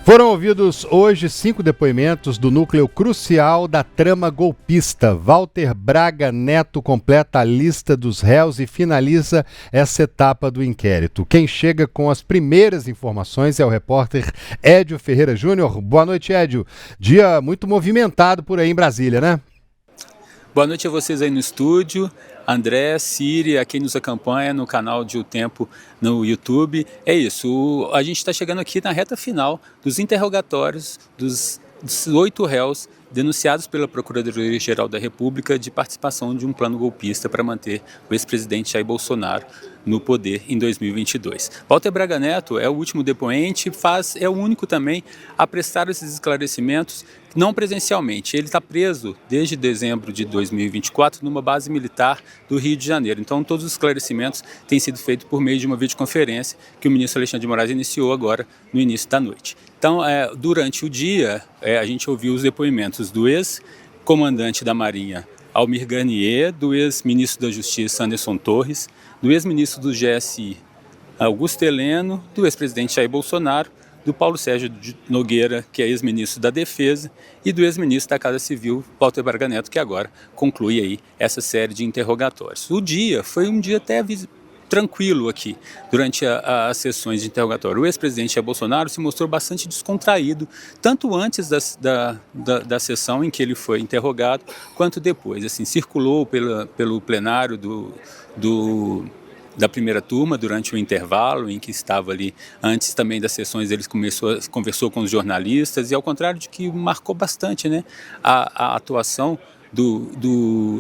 Foram ouvidos hoje 5 depoimentos do núcleo crucial da trama golpista. Walter Braga Neto completa a lista dos réus e finaliza essa etapa do inquérito. Quem chega com as primeiras informações é o repórter Édio Ferreira Júnior. Boa noite, Édio. Dia muito movimentado por aí em Brasília, né? Boa noite a vocês aí no estúdio, André, Siri, a quem nos acompanha no canal de O Tempo no YouTube. É isso, a gente está chegando aqui na reta final dos interrogatórios dos 8 réus denunciados pela Procuradoria-Geral da República de participação de um plano golpista para manter o ex-presidente Jair Bolsonaro no poder em 2022. Walter Braga Neto é o último depoente, é o único também a prestar esses esclarecimentos, não presencialmente. Ele está preso desde dezembro de 2024 numa base militar do Rio de Janeiro. Então todos os esclarecimentos têm sido feitos por meio de uma videoconferência que o ministro Alexandre de Moraes iniciou agora no início da noite. Então, durante o dia, a gente ouviu os depoimentos do ex-comandante da Marinha, Almir Garnier, do ex-ministro da Justiça, Anderson Torres, do ex-ministro do GSI, Augusto Heleno, do ex-presidente Jair Bolsonaro, do Paulo Sérgio Nogueira, que é ex-ministro da Defesa, e do ex-ministro da Casa Civil, Walter Braga Neto, que agora conclui aí essa série de interrogatórios. O dia foi um dia até tranquilo aqui, durante as sessões de interrogatório. O ex-presidente Jair Bolsonaro se mostrou bastante descontraído, tanto antes da sessão em que ele foi interrogado, quanto depois. Assim, circulou pelo plenário da primeira turma durante o intervalo em que estava ali, antes também das sessões ele conversou com os jornalistas, e ao contrário de que marcou bastante, né, a atuação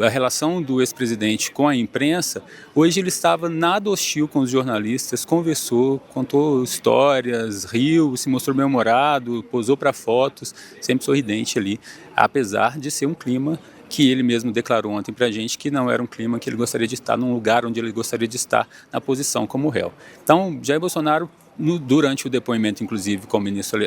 a relação do ex-presidente com a imprensa, hoje ele estava nada hostil com os jornalistas, conversou, contou histórias, riu, se mostrou bem-humorado, posou para fotos, sempre sorridente ali, apesar de ser um clima que ele mesmo declarou ontem para a gente que não era um clima que ele gostaria de estar num lugar onde ele gostaria de estar na posição como réu. Então, Jair Bolsonaro, durante o depoimento, inclusive, com o ministro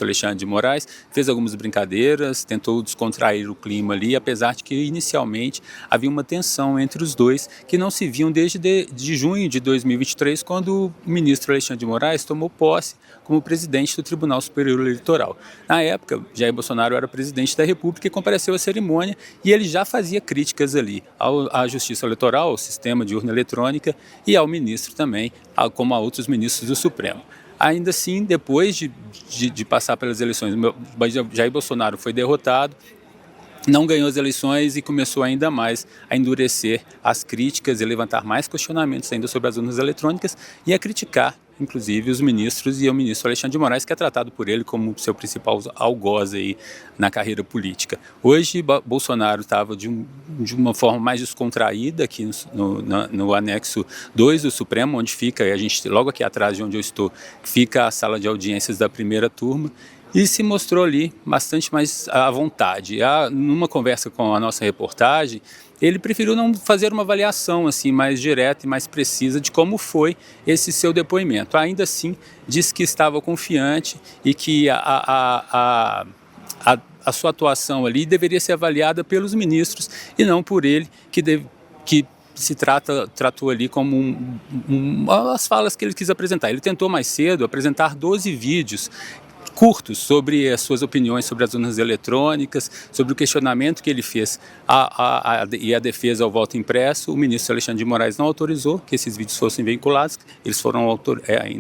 Alexandre de Moraes, fez algumas brincadeiras, tentou descontrair o clima ali, apesar de que inicialmente havia uma tensão entre os dois, que não se viam desde de junho de 2023, quando o ministro Alexandre de Moraes tomou posse como presidente do Tribunal Superior Eleitoral. Na época, Jair Bolsonaro era presidente da República e compareceu à cerimônia, e ele já fazia críticas ali à Justiça Eleitoral, ao sistema de urna eletrônica e ao ministro também, como a outros ministros do Supremo. Ainda assim, depois de passar pelas eleições, Jair Bolsonaro foi derrotado, não ganhou as eleições e começou ainda mais a endurecer as críticas e levantar mais questionamentos ainda sobre as urnas eletrônicas e a criticar, inclusive, os ministros e o ministro Alexandre de Moraes, que é tratado por ele como seu principal algoz aí na carreira política. Hoje, Bolsonaro estava de uma forma mais descontraída aqui no anexo 2 do Supremo, onde fica, a gente, logo aqui atrás de onde eu estou, fica a sala de audiências da primeira turma, e se mostrou ali bastante mais à vontade. Numa conversa com a nossa reportagem, ele preferiu não fazer uma avaliação assim mais direta e mais precisa de como foi esse seu depoimento. Ainda assim, disse que estava confiante e que a sua atuação ali deveria ser avaliada pelos ministros e não por ele, que se tratou ali como as falas que ele quis apresentar. Ele tentou mais cedo apresentar 12 vídeos curtos sobre as suas opiniões sobre as urnas eletrônicas, sobre o questionamento que ele fez e a defesa ao voto impresso. O ministro Alexandre de Moraes não autorizou que esses vídeos fossem vinculados, eles foram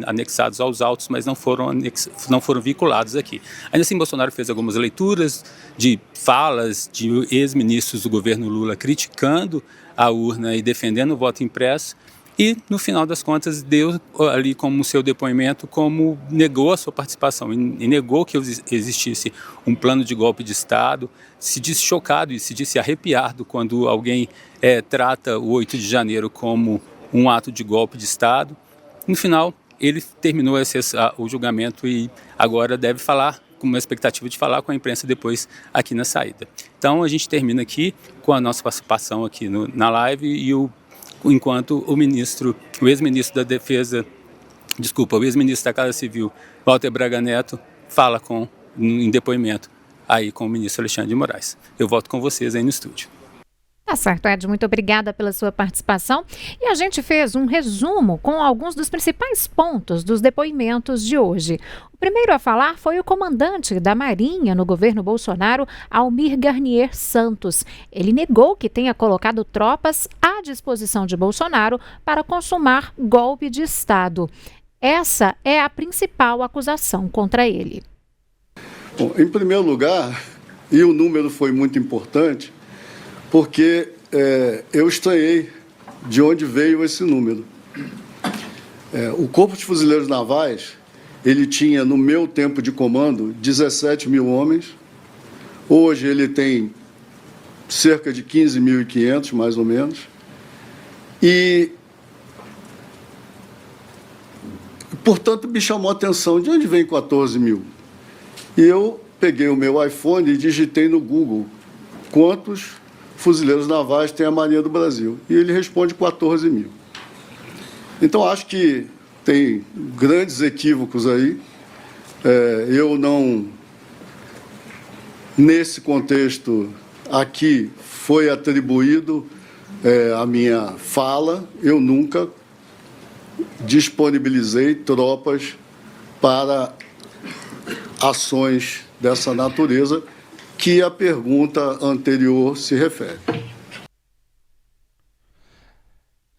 anexados aos autos, mas não foram vinculados aqui. Ainda assim, Bolsonaro fez algumas leituras de falas de ex-ministros do governo Lula criticando a urna e defendendo o voto impresso. E, no final das contas, deu ali como seu depoimento, como negou a sua participação e negou que existisse um plano de golpe de Estado, se disse chocado e se disse arrepiado quando alguém trata o 8 de janeiro como um ato de golpe de Estado. No final, ele terminou o julgamento e agora deve falar, com uma expectativa de falar com a imprensa depois aqui na saída. Então, a gente termina aqui com a nossa participação aqui na live e enquanto o ex-ministro da Defesa, o ex-ministro da Casa Civil, Walter Braga Neto, fala em depoimento aí com o ministro Alexandre de Moraes. Eu volto com vocês aí no estúdio. Tá certo, Ed, muito obrigada pela sua participação. E a gente fez um resumo com alguns dos principais pontos dos depoimentos de hoje. O primeiro a falar foi o comandante da Marinha no governo Bolsonaro, Almir Garnier Santos. Ele negou que tenha colocado tropas à disposição de Bolsonaro para consumar golpe de Estado. Essa é a principal acusação contra ele. Bom, em primeiro lugar, e o número foi muito importante, porque eu estranhei de onde veio esse número. O Corpo de Fuzileiros Navais, ele tinha, no meu tempo de comando, 17 mil homens. Hoje ele tem cerca de 15.500, mais ou menos. E, portanto, me chamou a atenção de onde vem 14 mil. E eu peguei o meu iPhone e digitei no Google quantos fuzileiros navais tem a Marinha do Brasil. E ele responde 14 mil. Então, acho que tem grandes equívocos aí. Eu não... Nesse contexto, aqui foi atribuído a minha fala. Eu nunca disponibilizei tropas para ações dessa natureza que a pergunta anterior se refere.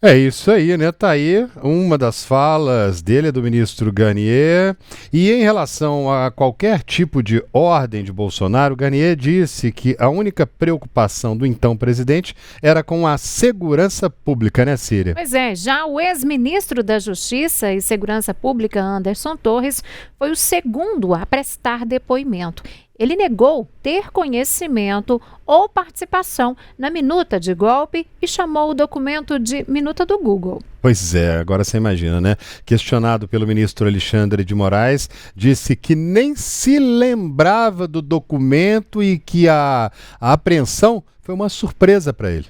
É isso aí, né? Tá aí uma das falas dele, do ministro Garnier. E em relação a qualquer tipo de ordem de Bolsonaro, Garnier disse que a única preocupação do então presidente era com a segurança pública, né, Síria? Pois é, já o ex-ministro da Justiça e Segurança Pública, Anderson Torres, foi o segundo a prestar depoimento. Ele negou ter conhecimento ou participação na minuta de golpe e chamou o documento de minuta do Google. Pois é, agora você imagina, né? Questionado pelo ministro Alexandre de Moraes, disse que nem se lembrava do documento e que a apreensão foi uma surpresa para ele.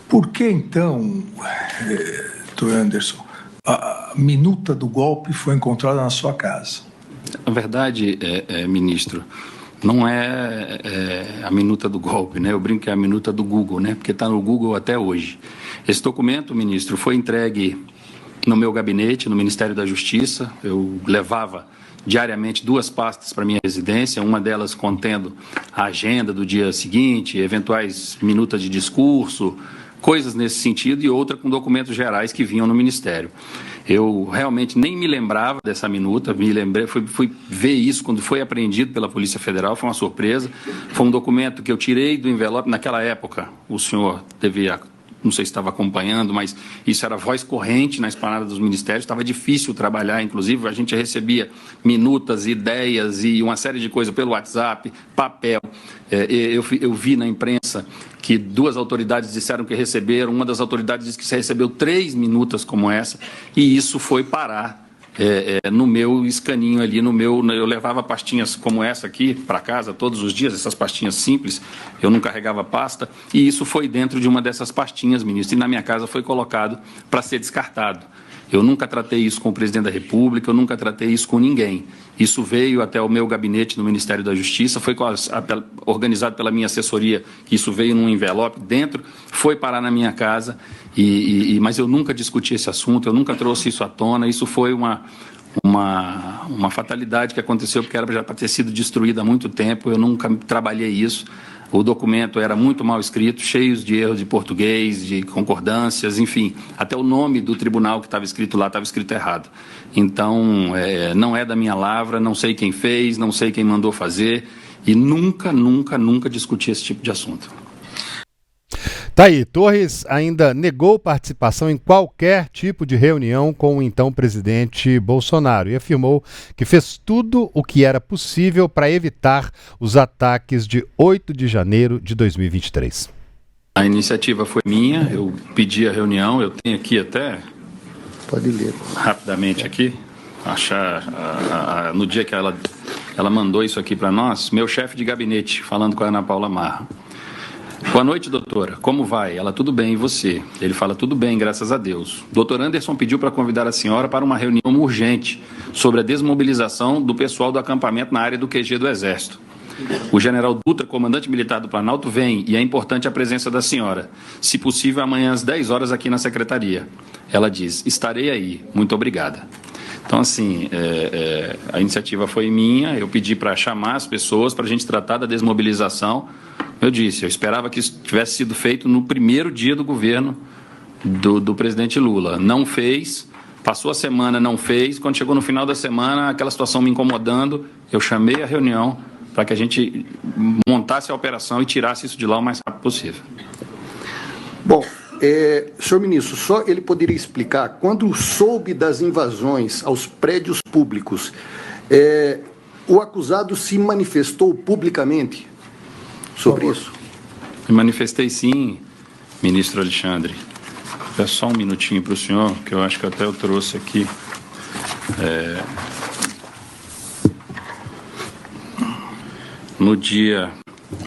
Por que então, Dr. Anderson, a minuta do golpe foi encontrada na sua casa? Na verdade, ministro, não é a minuta do golpe, né? Eu brinco que é a minuta do Google, né? Porque está no Google até hoje. Esse documento, ministro, foi entregue no meu gabinete, no Ministério da Justiça. Eu levava diariamente 2 pastas para minha residência, uma delas contendo a agenda do dia seguinte, eventuais minutas de discurso, coisas nesse sentido, e outra com documentos gerais que vinham no Ministério. Eu realmente nem me lembrava dessa minuta, fui ver isso quando foi apreendido pela Polícia Federal, foi uma surpresa. Foi um documento que eu tirei do envelope, naquela época, o senhor devia, não sei se estava acompanhando, mas isso era voz corrente na esplanada dos ministérios, estava difícil trabalhar, inclusive a gente recebia minutas, ideias e uma série de coisas pelo WhatsApp, papel. Eu vi na imprensa que 2 autoridades disseram que receberam, uma das autoridades disse que se recebeu 3 minutas como essa, e isso foi parar no meu escaninho ali, eu levava pastinhas como essa aqui para casa todos os dias, essas pastinhas simples, eu não carregava pasta, e isso foi dentro de uma dessas pastinhas, ministro, e na minha casa foi colocado para ser descartado. Eu nunca tratei isso com o presidente da República, eu nunca tratei isso com ninguém. Isso veio até o meu gabinete no Ministério da Justiça, foi organizado pela minha assessoria, que isso veio num envelope dentro, foi parar na minha casa, mas eu nunca discuti esse assunto, eu nunca trouxe isso à tona, isso foi uma fatalidade que aconteceu, porque era já para ter sido destruída há muito tempo, eu nunca trabalhei isso. O documento era muito mal escrito, cheio de erros de português, de concordâncias, enfim, até o nome do tribunal que estava escrito lá estava escrito errado. Então, não é da minha lavra, não sei quem fez, não sei quem mandou fazer, e nunca discuti esse tipo de assunto. Tá aí, Torres ainda negou participação em qualquer tipo de reunião com o então presidente Bolsonaro e afirmou que fez tudo o que era possível para evitar os ataques de 8 de janeiro de 2023. A iniciativa foi minha, eu pedi a reunião, eu tenho aqui até... Pode ler. Rapidamente aqui, no dia que ela mandou isso aqui para nós, meu chefe de gabinete, falando com a Ana Paula Marra. Boa noite, doutora. Como vai? Ela, tudo bem, e você? Ele fala, tudo bem, graças a Deus. Doutor Anderson pediu para convidar a senhora para uma reunião urgente sobre a desmobilização do pessoal do acampamento na área do QG do Exército. O general Dutra, comandante militar do Planalto, vem e é importante a presença da senhora. Se possível, amanhã às 10 horas aqui na secretaria. Ela diz, estarei aí, muito obrigada. Então, assim, a iniciativa foi minha, eu pedi para chamar as pessoas para a gente tratar da desmobilização. Eu disse, eu esperava que isso tivesse sido feito no primeiro dia do governo do presidente Lula. Não fez, passou a semana, não fez. Quando chegou no final da semana, aquela situação me incomodando, eu chamei a reunião para que a gente montasse a operação e tirasse isso de lá o mais rápido possível. Bom, senhor ministro, só ele poderia explicar, quando soube das invasões aos prédios públicos, o acusado se manifestou publicamente sobre isso? Me manifestei sim, ministro Alexandre. É só um minutinho para o senhor, que eu acho que até eu trouxe aqui. No dia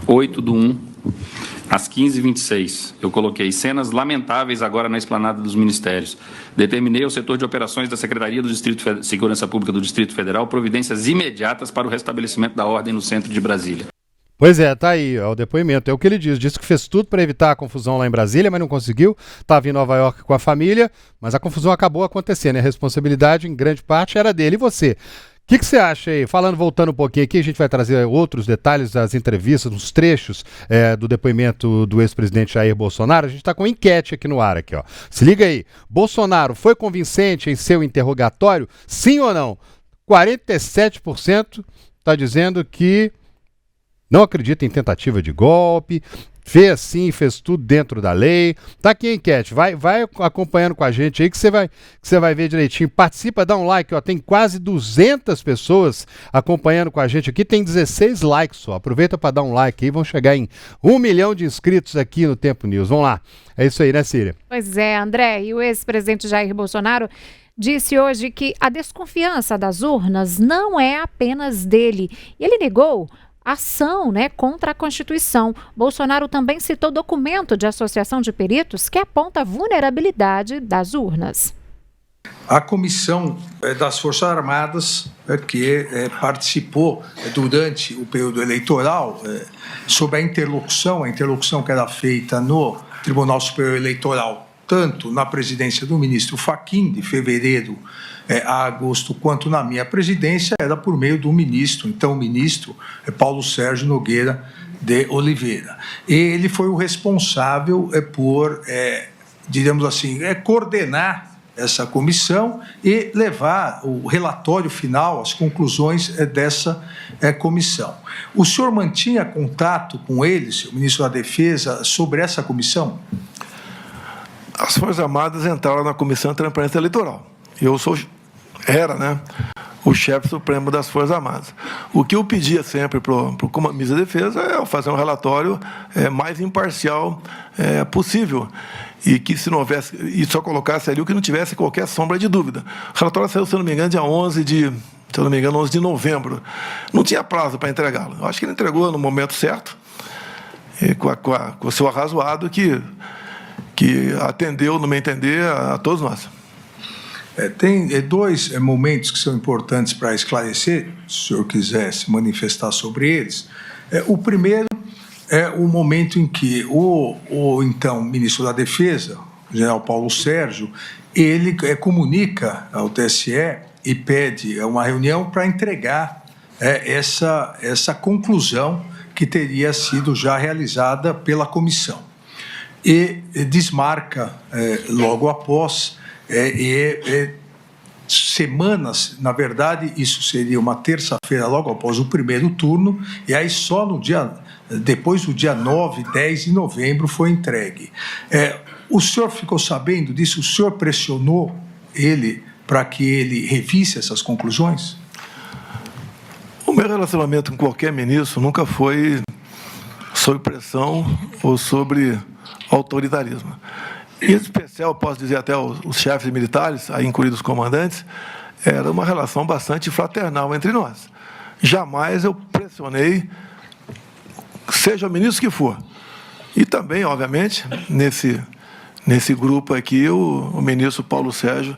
8/1, às 15h26, eu coloquei cenas lamentáveis agora na esplanada dos ministérios. Determinei ao setor de operações da Secretaria do Distrito de Segurança Pública do Distrito Federal providências imediatas para o restabelecimento da ordem no centro de Brasília. Pois é, tá aí, o depoimento. É o que ele diz. Disse que fez tudo para evitar a confusão lá em Brasília, mas não conseguiu. Estava em Nova York com a família, mas a confusão acabou acontecendo. A responsabilidade, em grande parte, era dele. E você? O que você acha aí? Voltando um pouquinho aqui, a gente vai trazer outros detalhes das entrevistas, uns trechos do depoimento do ex-presidente Jair Bolsonaro. A gente está com enquete aqui no ar, aqui, ó. Se liga aí. Bolsonaro foi convincente em seu interrogatório? Sim ou não? 47% está dizendo que não acredita em tentativa de golpe, fez sim, fez tudo dentro da lei. Tá aqui a enquete, vai acompanhando com a gente aí que você vai ver direitinho. Participa, dá um like, ó, tem quase 200 pessoas acompanhando com a gente aqui, tem 16 likes só. Aproveita para dar um like aí, vão chegar em 1 milhão de inscritos aqui no Tempo News. Vamos lá, é isso aí, né, Síria? Pois é, André, e o ex-presidente Jair Bolsonaro disse hoje que a desconfiança das urnas não é apenas dele. E ele negou ação, contra a Constituição. Bolsonaro também citou documento de associação de peritos que aponta a vulnerabilidade das urnas. A comissão das Forças Armadas, que participou durante o período eleitoral, sobre a interlocução que era feita no Tribunal Superior Eleitoral, tanto na presidência do ministro Fachin, de fevereiro a agosto, quanto na minha presidência, era por meio do ministro, então o ministro Paulo Sérgio Nogueira de Oliveira. Ele foi o responsável por, diríamos assim, coordenar essa comissão e levar o relatório final, as conclusões dessa comissão. O senhor mantinha contato com eles, o ministro da Defesa, sobre essa comissão? As Forças Armadas entraram na Comissão de Transparência Eleitoral. Eu era o chefe supremo das Forças Armadas. O que eu pedia sempre para o ministro da Defesa é fazer um relatório mais imparcial possível. E que se não houvesse, e só colocasse ali o que não tivesse qualquer sombra de dúvida. O relatório saiu, se eu não me engano, dia 11 de novembro. Não tinha prazo para entregá-lo. Eu acho que ele entregou no momento certo, com o seu arrazoado, que atendeu, no meu entender, a todos nós. Tem dois momentos que são importantes para esclarecer, se o senhor quiser se manifestar sobre eles. O primeiro é o momento em que o então ministro da Defesa, o general Paulo Sérgio, ele comunica ao TSE e pede uma reunião para entregar essa conclusão que teria sido já realizada pela comissão. E desmarca logo após, semanas, na verdade, isso seria uma terça-feira logo após o primeiro turno, e aí só depois do dia 9, 10 de novembro foi entregue. O senhor ficou sabendo disso? O senhor pressionou ele para que ele revisse essas conclusões? O meu relacionamento com qualquer ministro nunca foi sob pressão ou sobre autoritarismo. Em especial, posso dizer até os chefes militares, aí incluídos os comandantes, era uma relação bastante fraternal entre nós. Jamais eu pressionei, seja o ministro que for. E também, obviamente, nesse grupo aqui, o ministro Paulo Sérgio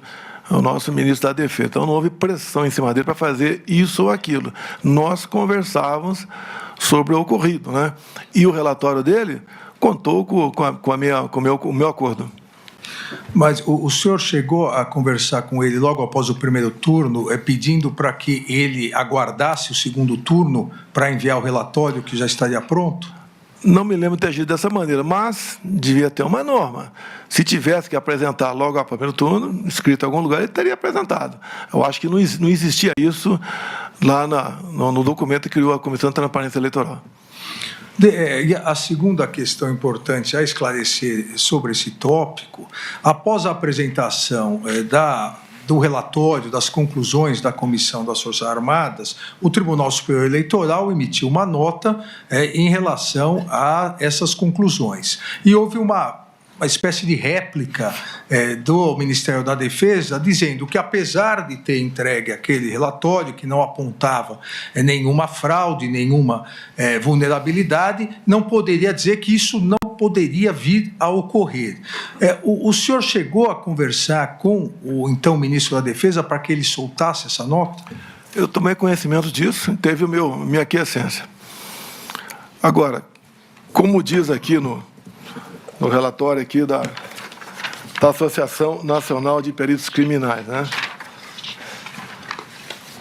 o nosso ministro da Defesa. Então, não houve pressão em cima dele para fazer isso ou aquilo. Nós conversávamos sobre o ocorrido, né? E o relatório dele contou com o meu acordo. Mas o senhor chegou a conversar com ele logo após o primeiro turno, pedindo para que ele aguardasse o segundo turno para enviar o relatório que já estaria pronto? Não me lembro de ter agido dessa maneira, mas devia ter uma norma. Se tivesse que apresentar logo ao primeiro turno, escrito em algum lugar, ele teria apresentado. Eu acho que não existia isso lá no documento que criou a Comissão de Transparência Eleitoral. E a segunda questão importante a esclarecer sobre esse tópico, após a apresentação do relatório, das conclusões da Comissão das Forças Armadas, o Tribunal Superior Eleitoral emitiu uma nota em relação a essas conclusões. E houve uma espécie de réplica do Ministério da Defesa, dizendo que, apesar de ter entregue aquele relatório que não apontava nenhuma fraude, nenhuma vulnerabilidade, não poderia dizer que isso não poderia vir a ocorrer. O senhor chegou a conversar com o então ministro da Defesa para que ele soltasse essa nota? Eu tomei conhecimento disso, teve minha aquiescência. Agora, como diz aqui no relatório aqui da Associação Nacional de Peritos Criminais, né?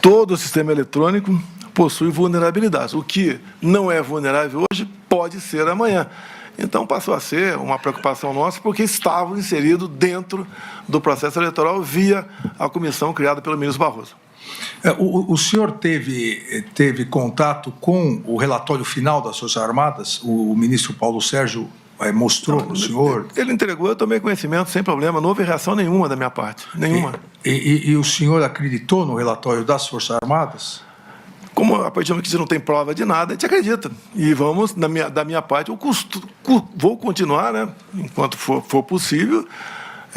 Todo o sistema eletrônico possui vulnerabilidades. O que não é vulnerável hoje pode ser amanhã. Então passou a ser uma preocupação nossa, porque estavam inseridos dentro do processo eleitoral via a comissão criada pelo ministro Barroso. O senhor teve contato com o relatório final das Forças Armadas? O ministro Paulo Sérgio mostrou para o senhor? Ele entregou, eu tomei conhecimento sem problema, não houve reação nenhuma da minha parte, nenhuma. E o senhor acreditou no relatório das Forças Armadas? Como a partir do momento que não tem prova de nada, a gente acredita. E vamos, da minha parte, vou continuar, né, enquanto for possível,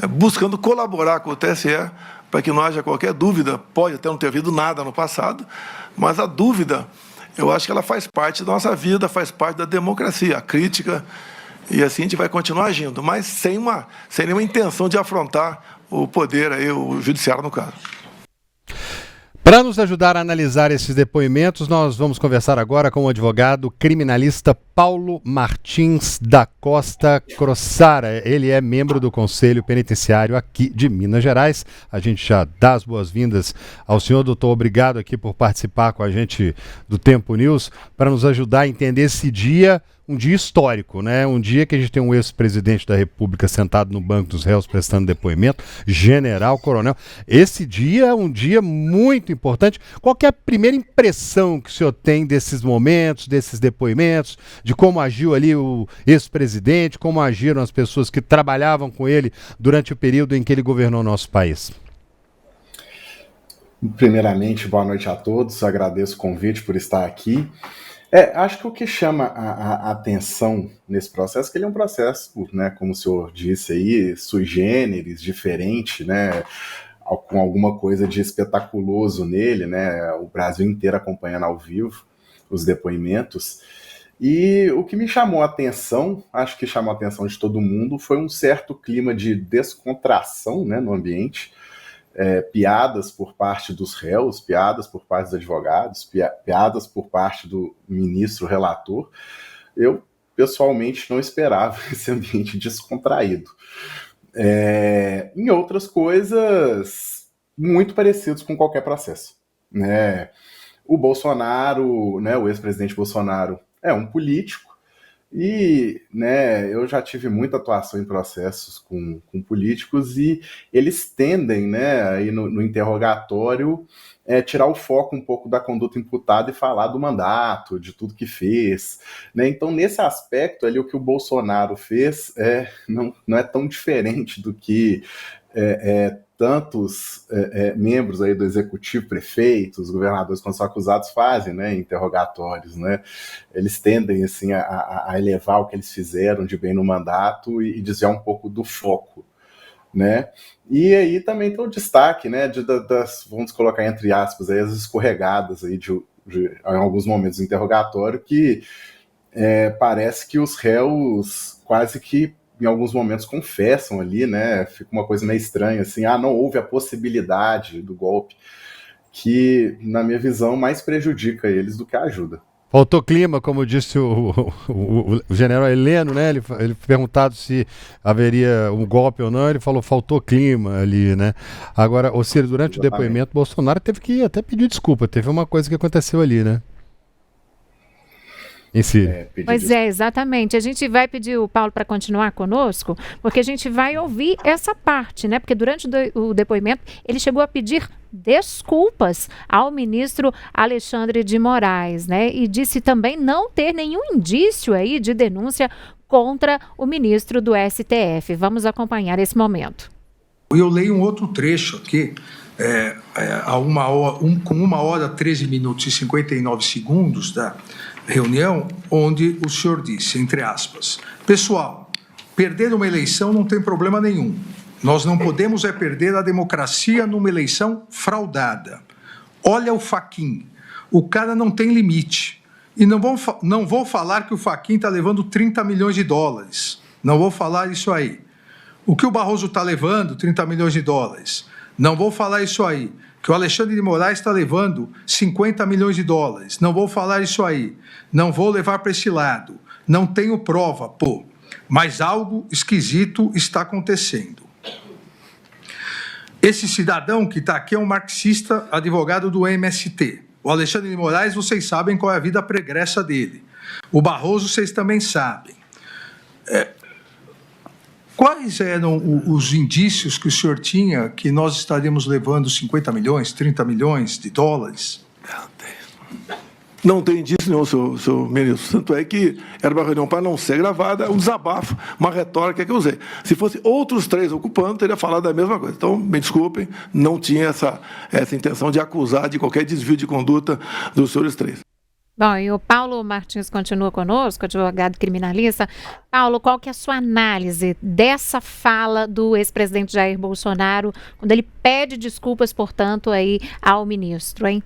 buscando colaborar com o TSE para que não haja qualquer dúvida. Pode até não ter havido nada no passado, mas a dúvida, eu acho que ela faz parte da nossa vida, faz parte da democracia, a crítica. E assim a gente vai continuar agindo, mas sem nenhuma intenção de afrontar o poder, aí, o judiciário no caso. Para nos ajudar a analisar esses depoimentos, nós vamos conversar agora com o advogado criminalista Paulo Martins da Costa Crossara. Ele é membro do Conselho Penitenciário aqui de Minas Gerais. A gente já dá as boas-vindas ao senhor, doutor. Obrigado aqui por participar com a gente do Tempo News, para nos ajudar a entender esse dia, um dia histórico, né? Um dia que a gente tem um ex-presidente da República sentado no banco dos réus prestando depoimento, general, coronel. Esse dia é um dia muito importante. Qual que é a primeira impressão que o senhor tem desses momentos, desses depoimentos, de como agiu ali o ex-presidente, como agiram as pessoas que trabalhavam com ele durante o período em que ele governou o nosso país? Primeiramente, boa noite a todos. Agradeço o convite por estar aqui. Acho que o que chama a atenção nesse processo é que ele é um processo, né, como o senhor disse aí, sui generis, diferente, né, com alguma coisa de espetaculoso nele, né, o Brasil inteiro acompanhando ao vivo os depoimentos. E o que me chamou a atenção, acho que chamou a atenção de todo mundo, foi um certo clima de descontração, né, no ambiente. Piadas por parte dos réus, piadas por parte dos advogados, piadas por parte do ministro relator. Eu, pessoalmente, não esperava esse ambiente descontraído. Em outras coisas, muito parecidos com qualquer processo, né? O Bolsonaro, né, o ex-presidente Bolsonaro, é um político, e, né, eu já tive muita atuação em processos com políticos, e eles tendem, né, aí no interrogatório, tirar o foco um pouco da conduta imputada e falar do mandato, de tudo que fez, né? Então, nesse aspecto ali, o que o Bolsonaro fez não é tão diferente do que tantos membros aí do executivo, prefeitos, governadores, quando são acusados, fazem, né, interrogatórios, né? Eles tendem assim a elevar o que eles fizeram de bem no mandato e desviar um pouco do foco, né? E aí também tem o destaque, né, vamos colocar entre aspas aí, as escorregadas aí em alguns momentos do interrogatório, que parece que os réus quase que em alguns momentos confessam ali, né? Fica uma coisa meio estranha, assim, não houve a possibilidade do golpe, que, na minha visão, mais prejudica eles do que ajuda. Faltou clima, como disse o general Heleno, né? Ele perguntado se haveria um golpe ou não, ele falou faltou clima ali, né? Agora, Ciro, durante o depoimento, Bolsonaro teve que até pedir desculpa, teve uma coisa que aconteceu ali, né? Pois é, exatamente. A gente vai pedir o Paulo para continuar conosco, porque a gente vai ouvir essa parte, né? Porque durante o depoimento ele chegou a pedir desculpas ao ministro Alexandre de Moraes, né? E disse também não ter nenhum indício aí de denúncia contra o ministro do STF. Vamos acompanhar esse momento. Eu leio um outro trecho aqui, com 1h, 13 minutos e 59 segundos da reunião, onde o senhor disse, entre aspas, pessoal, perder uma eleição não tem problema nenhum. Nós não podemos perder a democracia numa eleição fraudada. Olha o Fachin, o cara não tem limite. E não vou falar que o Fachin está levando 30 milhões de dólares. Não vou falar isso aí. O que o Barroso está levando, 30 milhões de dólares. Não vou falar isso aí. Que o Alexandre de Moraes está levando 50 milhões de dólares. Não vou falar isso aí. Não vou levar para esse lado. Não tenho prova, mas algo esquisito está acontecendo. Esse cidadão que está aqui é um marxista, advogado do MST. O Alexandre de Moraes, vocês sabem qual é a vida pregressa dele. O Barroso, vocês também sabem. Quais eram os indícios que o senhor tinha que nós estaríamos levando 50 milhões, 30 milhões de dólares? Não tem indício nenhum, senhor ministro. Tanto é que era uma reunião para não ser gravada, um desabafo, uma retórica que eu usei. Se fosse outros 3 ocupando, teria falado a mesma coisa. Então, me desculpem, não tinha essa intenção de acusar de qualquer desvio de conduta dos senhores 3. Bom, e o Paulo Martins continua conosco, advogado criminalista. Paulo, qual que é a sua análise dessa fala do ex-presidente Jair Bolsonaro, quando ele pede desculpas, portanto, aí ao ministro, hein?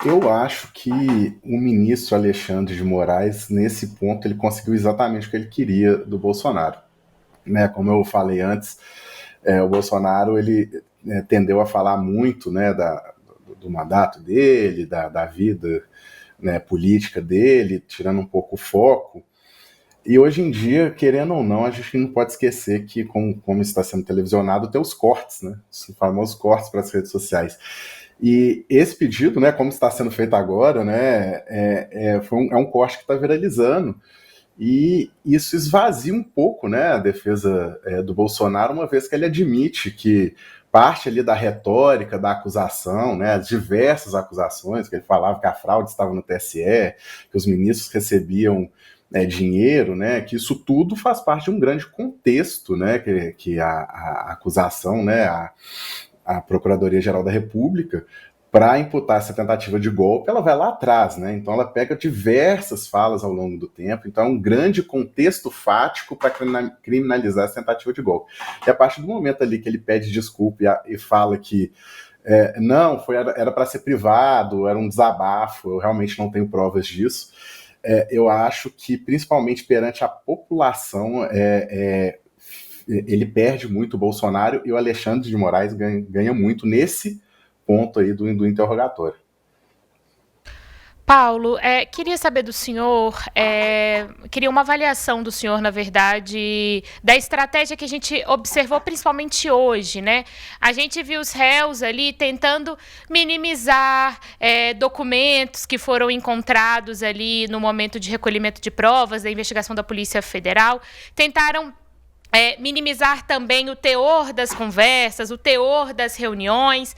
Eu acho que o ministro Alexandre de Moraes, nesse ponto, ele conseguiu exatamente o que ele queria do Bolsonaro. Né? Como eu falei antes, o Bolsonaro ele tendeu a falar muito, né, do mandato dele, da vida, né, política dele, tirando um pouco o foco. E hoje em dia, querendo ou não, a gente não pode esquecer que, como está sendo televisionado, tem os cortes, né, os famosos cortes para as redes sociais. E esse pedido, né, como está sendo feito agora, né, é um corte que está viralizando, e isso esvazia um pouco, né, a defesa do Bolsonaro, uma vez que ele admite que parte ali da retórica da acusação, né, as diversas acusações, que ele falava que a fraude estava no TSE, que os ministros recebiam dinheiro, né, que isso tudo faz parte de um grande contexto, né, que a acusação, né, a Procuradoria-Geral da República, para imputar essa tentativa de golpe, ela vai lá atrás, né? Então ela pega diversas falas ao longo do tempo, então é um grande contexto fático para criminalizar essa tentativa de golpe. E a partir do momento ali que ele pede desculpa e fala que não, era para ser privado, era um desabafo, eu realmente não tenho provas disso, eu acho que, principalmente perante a população, ele perde muito o Bolsonaro e o Alexandre de Moraes ganha muito nesse ponto aí do interrogatório. Paulo, queria saber do senhor, queria uma avaliação do senhor, na verdade, da estratégia que a gente observou principalmente hoje, né? A gente viu os réus ali tentando minimizar documentos que foram encontrados ali no momento de recolhimento de provas da investigação da Polícia Federal, tentaram minimizar também o teor das conversas, o teor das reuniões,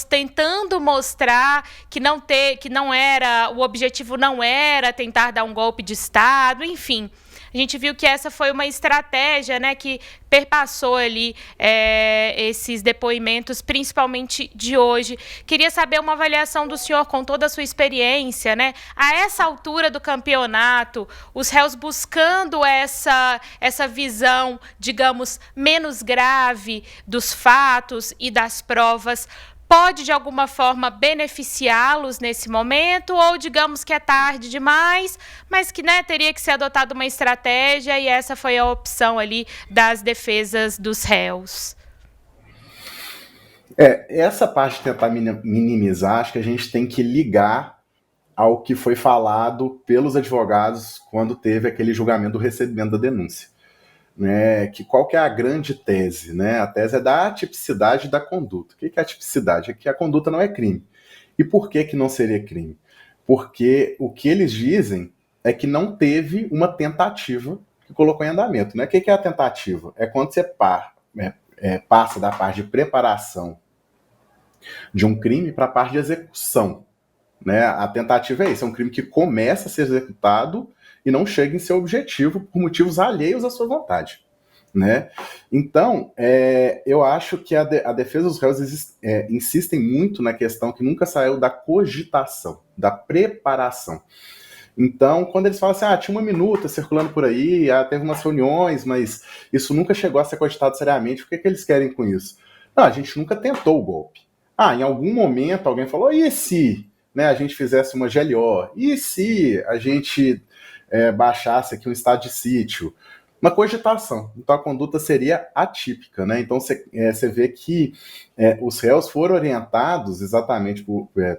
tentando mostrar que o objetivo não era tentar dar um golpe de Estado, enfim. A gente viu que essa foi uma estratégia, né, que perpassou ali esses depoimentos, principalmente de hoje. Queria saber uma avaliação do senhor com toda a sua experiência, né? A essa altura do campeonato, os réus buscando essa visão, digamos, menos grave dos fatos e das provas, pode, de alguma forma, beneficiá-los nesse momento, ou digamos que é tarde demais, mas que, né, teria que ser adotada uma estratégia, e essa foi a opção ali das defesas dos réus? Essa parte de tentar minimizar, acho que a gente tem que ligar ao que foi falado pelos advogados quando teve aquele julgamento do recebimento da denúncia. Né, que qual que é a grande tese? Né? A tese é da atipicidade da conduta. O que é a atipicidade? É que a conduta não é crime. E por que não seria crime? Porque o que eles dizem é que não teve uma tentativa que colocou em andamento. Né? O que é a tentativa? É quando você passa da parte de preparação de um crime para a parte de execução. Né? A tentativa é isso, é um crime que começa a ser executado e não chega em seu objetivo por motivos alheios à sua vontade. Né? Então, eu acho que a defesa dos réus insistem muito na questão que nunca saiu da cogitação, da preparação. Então, quando eles falam assim, tinha uma minuta circulando por aí, teve umas reuniões, mas isso nunca chegou a ser cogitado seriamente, o que eles querem com isso? Não, a gente nunca tentou o golpe. Em algum momento alguém falou, e se a gente fizesse uma GLO? E se a gente baixasse aqui um estado de sítio? Uma cogitação. Então a conduta seria atípica. Né? Então você vê que os réus foram orientados exatamente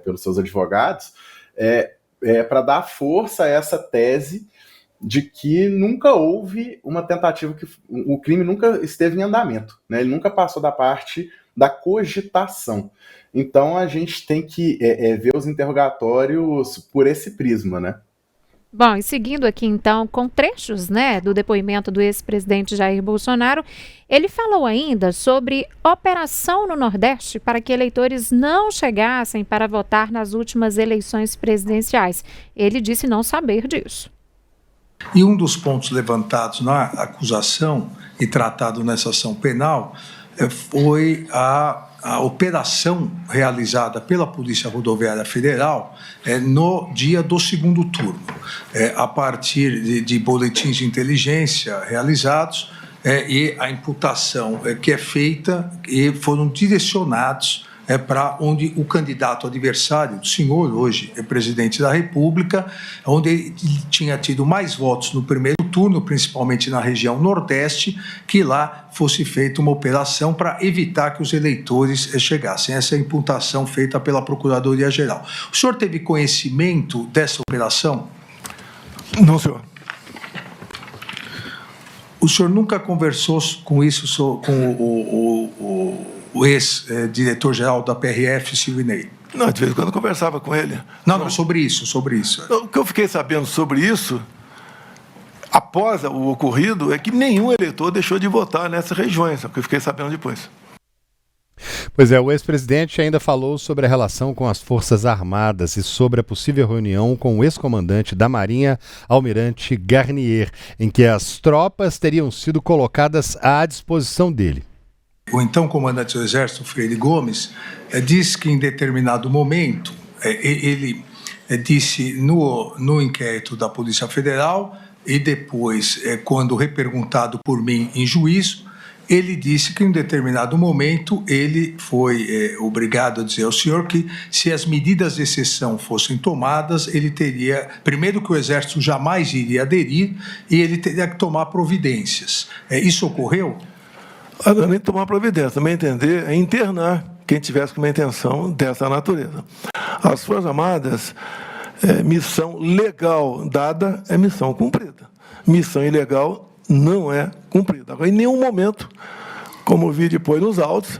pelos seus advogados para dar força a essa tese de que nunca houve uma tentativa, que o crime nunca esteve em andamento. Né? Ele nunca passou da parte da cogitação. Então a gente tem que ver os interrogatórios por esse prisma, né? Bom, e seguindo aqui então com trechos, né, do depoimento do ex-presidente Jair Bolsonaro, ele falou ainda sobre operação no Nordeste para que eleitores não chegassem para votar nas últimas eleições presidenciais. Ele disse não saber disso. E um dos pontos levantados na acusação e tratado nessa ação penal foi a operação realizada pela Polícia Rodoviária Federal no dia do segundo turno, a partir de boletins de inteligência realizados e a imputação que é feita e foram direcionados para onde o candidato adversário do senhor, hoje é presidente da República, onde ele tinha tido mais votos no primeiro turno, principalmente na região Nordeste, que lá fosse feita uma operação para evitar que os eleitores chegassem. Essa é a imputação feita pela Procuradoria-Geral. O senhor teve conhecimento dessa operação? Não, senhor. O senhor nunca conversou com isso com o ex-diretor-geral da PRF, Silvinei? Não, de vez em quando eu conversava com ele. Não, sobre isso. O que eu fiquei sabendo sobre isso, após o ocorrido, é que nenhum eleitor deixou de votar nessas regiões, é o que eu fiquei sabendo depois. Pois é, o ex-presidente ainda falou sobre a relação com as Forças Armadas e sobre a possível reunião com o ex-comandante da Marinha, Almirante Garnier, em que as tropas teriam sido colocadas à disposição dele. O então comandante do Exército, Freire Gomes, disse que em determinado momento, ele disse no inquérito da Polícia Federal e depois, quando reperguntado por mim em juízo, ele disse que em determinado momento ele foi obrigado a dizer ao senhor que se as medidas de exceção fossem tomadas, ele teria, primeiro que o Exército jamais iria aderir e ele teria que tomar providências. Isso ocorreu? Não é nem tomar providência, também entender é internar quem tivesse com uma intenção dessa natureza. As Forças Armadas, missão legal dada é missão cumprida. Missão ilegal não é cumprida. Agora, em nenhum momento, como vi depois nos autos,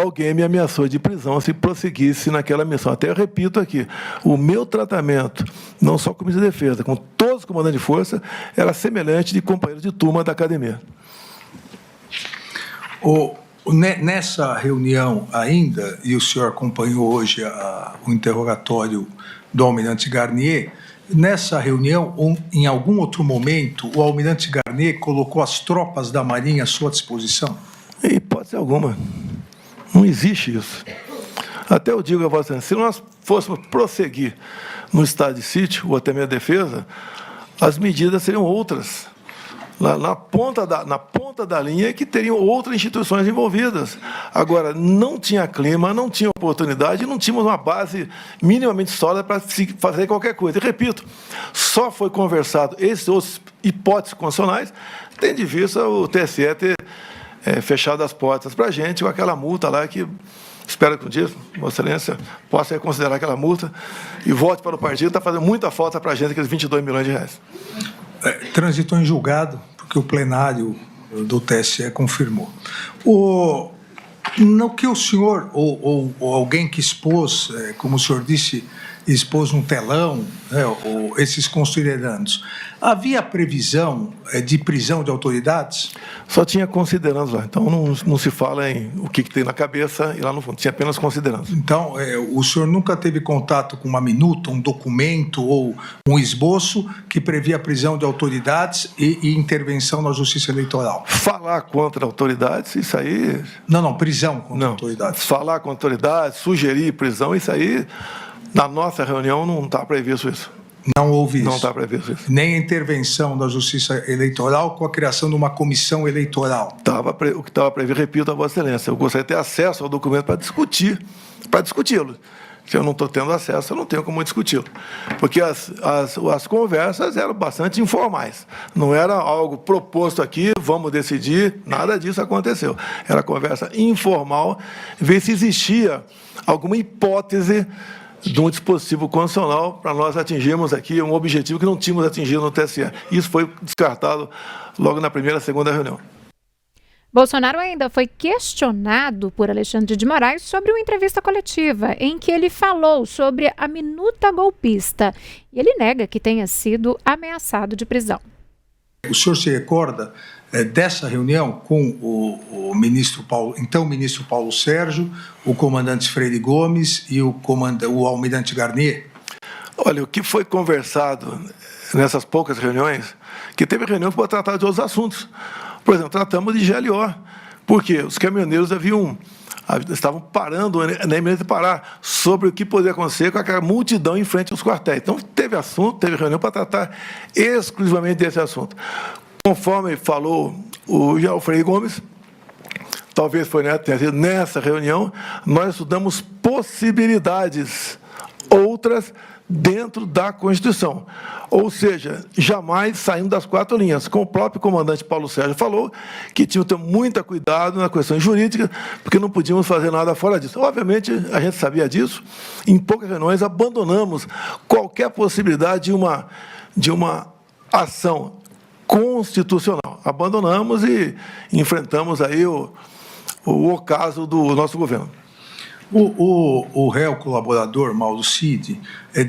alguém me ameaçou de prisão se prosseguisse naquela missão. Até eu repito aqui, o meu tratamento, não só com o Ministério da Defesa, com todos os comandantes de força, era semelhante de companheiro de turma da academia. Nessa reunião ainda, e o senhor acompanhou hoje o interrogatório do Almirante Garnier, nessa reunião, em algum outro momento, o Almirante Garnier colocou as tropas da Marinha à sua disposição? Em hipótese alguma. Não existe isso. Até eu digo a você, se nós fôssemos prosseguir no estado de sítio, ou até minha defesa, as medidas seriam outras. na ponta da linha que teriam outras instituições envolvidas. Agora, não tinha clima, não tinha oportunidade, não tínhamos uma base minimamente sólida para se fazer qualquer coisa. E, repito, só foi conversado esses outros hipóteses constitucionais, tendo de vista o TSE ter fechado as portas para a gente com aquela multa lá que... Espero que um dia, Vossa Excelência, possa reconsiderar aquela multa e volte para o partido. Está fazendo muita falta para a gente, aqueles 22 milhões de reais. Transitou em julgado, porque o plenário do TSE confirmou. No que o senhor, ou alguém que expôs, como o senhor disse, expôs no telão, esses considerandos, havia previsão de prisão de autoridades? Só tinha considerandos lá, então não se fala em o que tem na cabeça e lá no fundo, tinha apenas considerandos. Então, o senhor nunca teve contato com uma minuta, um documento ou um esboço que previa a prisão de autoridades e intervenção na Justiça Eleitoral? Falar contra autoridades, isso aí... Não, prisão contra autoridades. Falar contra autoridades, sugerir prisão, isso aí... Na nossa reunião não está previsto isso. Não houve isso? Não está previsto isso. Nem a intervenção da Justiça Eleitoral com a criação de uma comissão eleitoral? O que estava previsto, repito a Vossa Excelência, eu gostaria de ter acesso ao documento para discuti-lo. Se eu não estou tendo acesso, eu não tenho como discuti-lo. Porque as conversas eram bastante informais. Não era algo proposto aqui, vamos decidir, nada disso aconteceu. Era conversa informal, ver se existia alguma hipótese de um dispositivo constitucional para nós atingirmos aqui um objetivo que não tínhamos atingido no TSE. Isso foi descartado logo na primeira e segunda reunião. Bolsonaro ainda foi questionado por Alexandre de Moraes sobre uma entrevista coletiva em que ele falou sobre a minuta golpista. E ele nega que tenha sido ameaçado de prisão. O senhor se recorda dessa reunião com o ministro Paulo Sérgio, o comandante Freire Gomes e o almirante Garnier? Olha, o que foi conversado nessas poucas reuniões, que teve reunião para tratar de outros assuntos. Por exemplo, tratamos de GLO, porque os caminhoneiros estavam parando na iminência de parar sobre o que poderia acontecer com aquela multidão em frente aos quartéis. Então, teve reunião para tratar exclusivamente desse assunto. Conforme falou o Freire Gomes, talvez tenha sido nessa reunião, nós estudamos possibilidades outras dentro da Constituição. Ou seja, jamais saindo das quatro linhas. Como o próprio comandante Paulo Sérgio falou, que tinha que ter muito cuidado na questão jurídica, porque não podíamos fazer nada fora disso. Obviamente, a gente sabia disso. Em poucas reuniões, abandonamos qualquer possibilidade de uma ação constitucional. Abandonamos e enfrentamos aí o ocaso do nosso governo. O réu colaborador, Mauro Cid,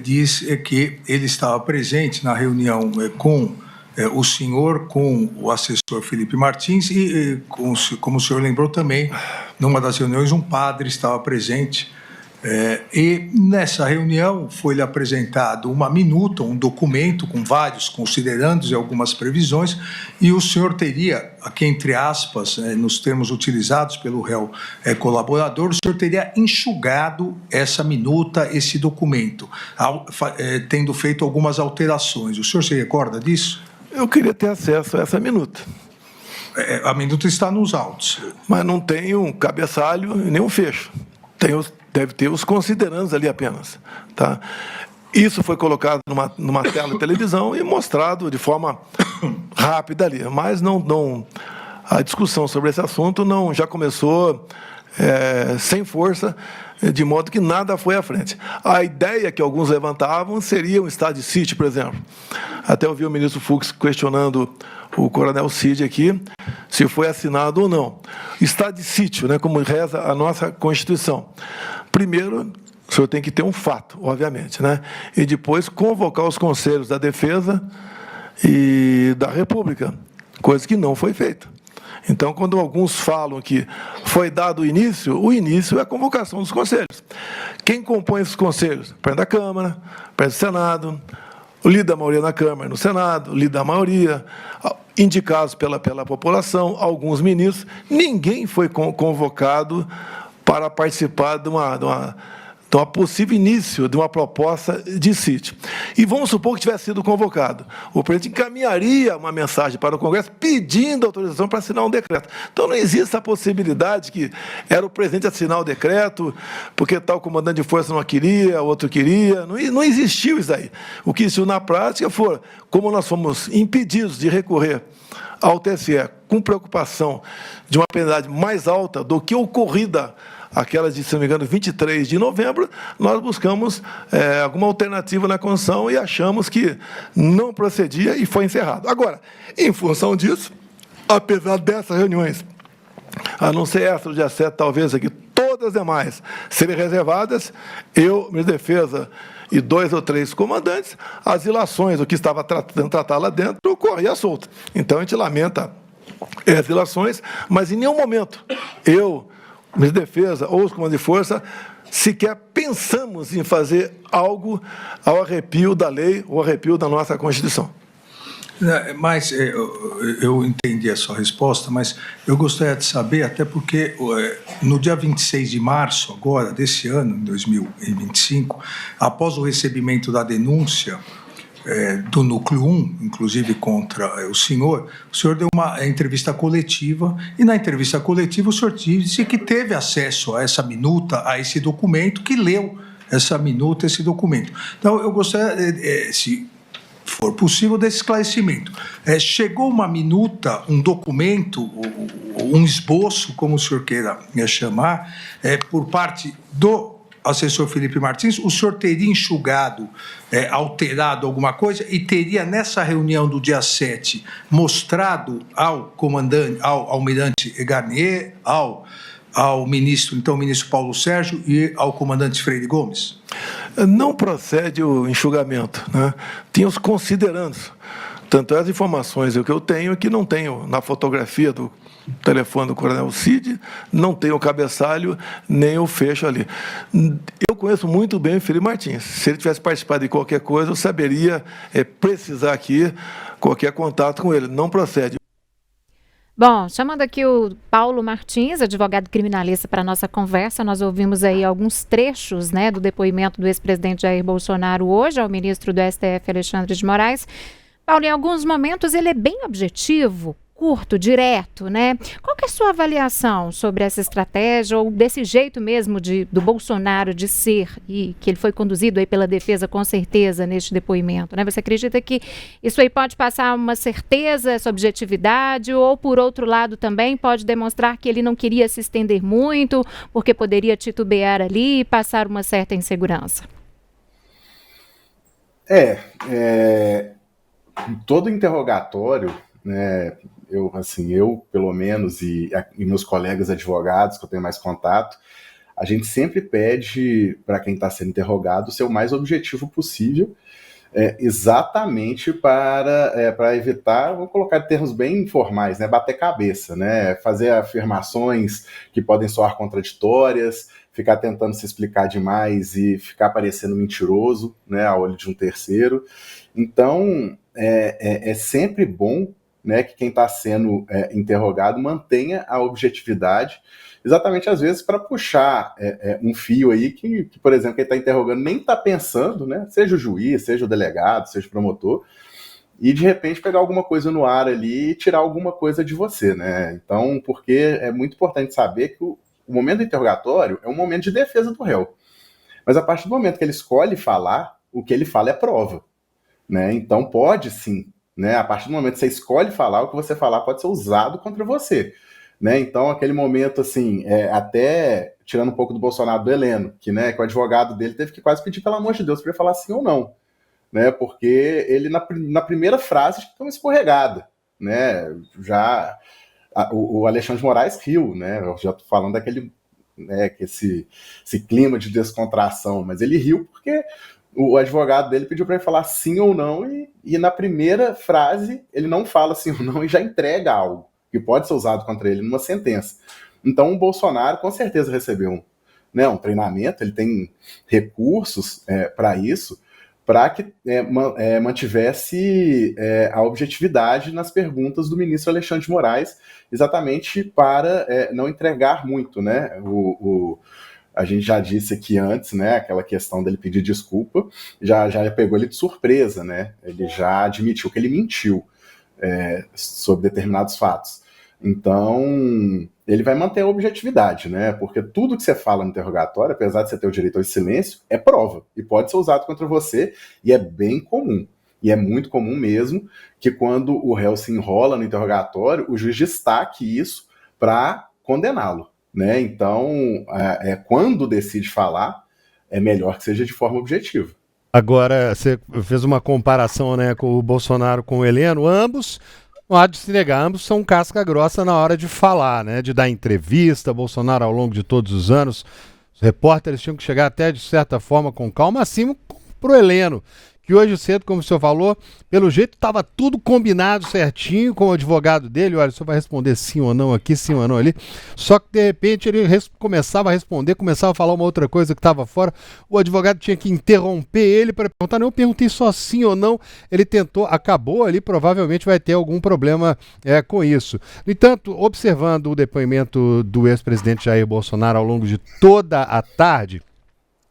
diz que ele estava presente na reunião com o senhor, com o assessor Felipe Martins e, como o senhor lembrou também, numa das reuniões um padre estava presente. E nessa reunião foi-lhe apresentado uma minuta, um documento com vários considerandos e algumas previsões, e o senhor teria, aqui entre aspas, nos termos utilizados pelo réu colaborador, o senhor teria enxugado essa minuta, esse documento, tendo feito algumas alterações. O senhor se recorda disso? Eu queria ter acesso a essa minuta. A minuta está nos autos. Mas não tem um cabeçalho e nem um fecho. Deve ter os considerandos ali apenas. Tá? Isso foi colocado numa tela de televisão e mostrado de forma rápida ali. Mas a discussão sobre esse assunto já começou sem força, de modo que nada foi à frente. A ideia que alguns levantavam seria um estado de sítio, por exemplo. Até ouvi o ministro Fux questionando o coronel Cid aqui, se foi assinado ou não. Estado de sítio, como reza a nossa Constituição. Primeiro, o senhor tem que ter um fato, obviamente, e depois convocar os conselhos da Defesa e da República, coisa que não foi feita. Então, quando alguns falam que foi dado o início é a convocação dos conselhos. Quem compõe esses conselhos? O presidente da Câmara, o presidente do Senado, o líder da maioria na Câmara e no Senado, o líder da maioria, indicados pela população, alguns ministros. Ninguém foi convocado para participar de Então, a possível início de uma proposta de sítio. E vamos supor que tivesse sido convocado. O presidente encaminharia uma mensagem para o Congresso pedindo autorização para assinar um decreto. Então, não existe a possibilidade que era o presidente assinar o decreto, porque tal comandante de força não queria, outro queria. Não existiu isso aí. O que existiu na prática foi, como nós fomos impedidos de recorrer ao TSE com preocupação de uma penalidade mais alta do que ocorrida aquela de, se não me engano, 23 de novembro, nós buscamos alguma alternativa na Constituição e achamos que não procedia e foi encerrado. Agora, em função disso, apesar dessas reuniões, a não ser essa do dia 7, talvez aqui, todas as demais serem reservadas, eu, Ministro da Defesa e 2 ou 3 comandantes, as ilações, o que estava tratando tratar lá dentro, corria solto. Então, a gente lamenta as ilações, mas em nenhum momento eu, Ministro da Defesa ou os comandantes de força, sequer pensamos em fazer algo ao arrepio da lei ou arrepio da nossa Constituição. Mas eu entendi a sua resposta, mas eu gostaria de saber, até porque no dia 26 de março, agora, desse ano, em 2025, após o recebimento da denúncia do Núcleo 1, inclusive contra o senhor deu uma entrevista coletiva, e na entrevista coletiva o senhor disse que teve acesso a essa minuta, a esse documento, que leu essa minuta, esse documento. Então, eu gostaria, se for possível, desse esclarecimento. Chegou uma minuta, um documento, um esboço, como o senhor queira chamar, por parte do assessor Felipe Martins, o senhor teria enxugado, alterado alguma coisa e teria, nessa reunião do dia 7, mostrado ao comandante, ao almirante Garnier, ao ministro, então, o ministro Paulo Sérgio e ao comandante Freire Gomes? Não procede o enxugamento, né? Tinha os considerandos. Tanto as informações que eu tenho, que não tenho na fotografia do telefone do coronel Cid, não tenho o cabeçalho, nem o fecho ali. Eu conheço muito bem o Felipe Martins. Se ele tivesse participado de qualquer coisa, eu saberia precisar aqui qualquer contato com ele. Não procede. Bom, chamando aqui o Paulo Martins, advogado criminalista, para a nossa conversa, nós ouvimos aí alguns trechos, né, do depoimento do ex-presidente Jair Bolsonaro hoje ao ministro do STF, Alexandre de Moraes. Paulo, em alguns momentos ele é bem objetivo, curto, direto, né? Qual que é a sua avaliação sobre essa estratégia ou desse jeito mesmo do Bolsonaro de ser, e que ele foi conduzido aí pela defesa com certeza neste depoimento, né? Você acredita que isso aí pode passar uma certeza, essa objetividade, ou por outro lado também pode demonstrar que ele não queria se estender muito, porque poderia titubear ali e passar uma certa insegurança? Todo interrogatório, né, eu pelo menos, e meus colegas advogados, que eu tenho mais contato, a gente sempre pede para quem está sendo interrogado ser o mais objetivo possível, exatamente para evitar, vou colocar termos bem informais, né, bater cabeça, né, fazer afirmações que podem soar contraditórias, ficar tentando se explicar demais e ficar parecendo mentiroso, né, a olho de um terceiro. Então, é sempre bom, né, que quem está sendo interrogado mantenha a objetividade, exatamente às vezes para puxar um fio aí que, por exemplo, quem está interrogando nem está pensando, né, seja o juiz, seja o delegado, seja o promotor, e de repente pegar alguma coisa no ar ali e tirar alguma coisa de você, né? Então, porque é muito importante saber que o momento do interrogatório é um momento de defesa do réu, mas a partir do momento que ele escolhe falar, o que ele fala é prova, né? Então pode sim, né? A partir do momento que você escolhe falar, o que você falar pode ser usado contra você, né? Então aquele momento assim, até tirando um pouco do Bolsonaro, do Heleno, que, né, que o advogado dele teve que quase pedir pelo amor de Deus para ele falar sim ou não, né? Porque ele na primeira frase deu uma escorregada, né? Já o Alexandre de Moraes riu, né? Eu já tô falando daquele, né, que esse clima de descontração, mas ele riu porque o advogado dele pediu para ele falar sim ou não, e na primeira frase ele não fala sim ou não e já entrega algo que pode ser usado contra ele numa sentença. Então o Bolsonaro com certeza recebeu um treinamento, ele tem recursos para isso, para que mantivesse a objetividade nas perguntas do ministro Alexandre de Moraes, exatamente para não entregar muito, né, A gente já disse aqui antes, né, aquela questão dele pedir desculpa, já pegou ele de surpresa, né? Ele já admitiu que ele mentiu sobre determinados fatos. Então, ele vai manter a objetividade, né? Porque tudo que você fala no interrogatório, apesar de você ter o direito ao silêncio, é prova e pode ser usado contra você, e é bem comum. E é muito comum mesmo que quando o réu se enrola no interrogatório, o juiz destaque isso para condená-lo, né? Então, quando decide falar, é melhor que seja de forma objetiva. Agora, você fez uma comparação, né, com o Bolsonaro com o Heleno, ambos, não há de se negar, ambos são casca grossa na hora de falar, né, de dar entrevista. Bolsonaro, ao longo de todos os anos, os repórteres tinham que chegar até, de certa forma, com calma, assim pro Heleno, que hoje cedo, como o senhor falou, pelo jeito estava tudo combinado certinho com o advogado dele. Olha, o senhor vai responder sim ou não aqui, sim ou não ali. Só que, de repente, ele começava a responder, começava a falar uma outra coisa que estava fora. O advogado tinha que interromper ele para perguntar. Não, eu perguntei só sim ou não. Ele tentou, acabou ali, provavelmente vai ter algum problema com isso. No entanto, observando o depoimento do ex-presidente Jair Bolsonaro ao longo de toda a tarde,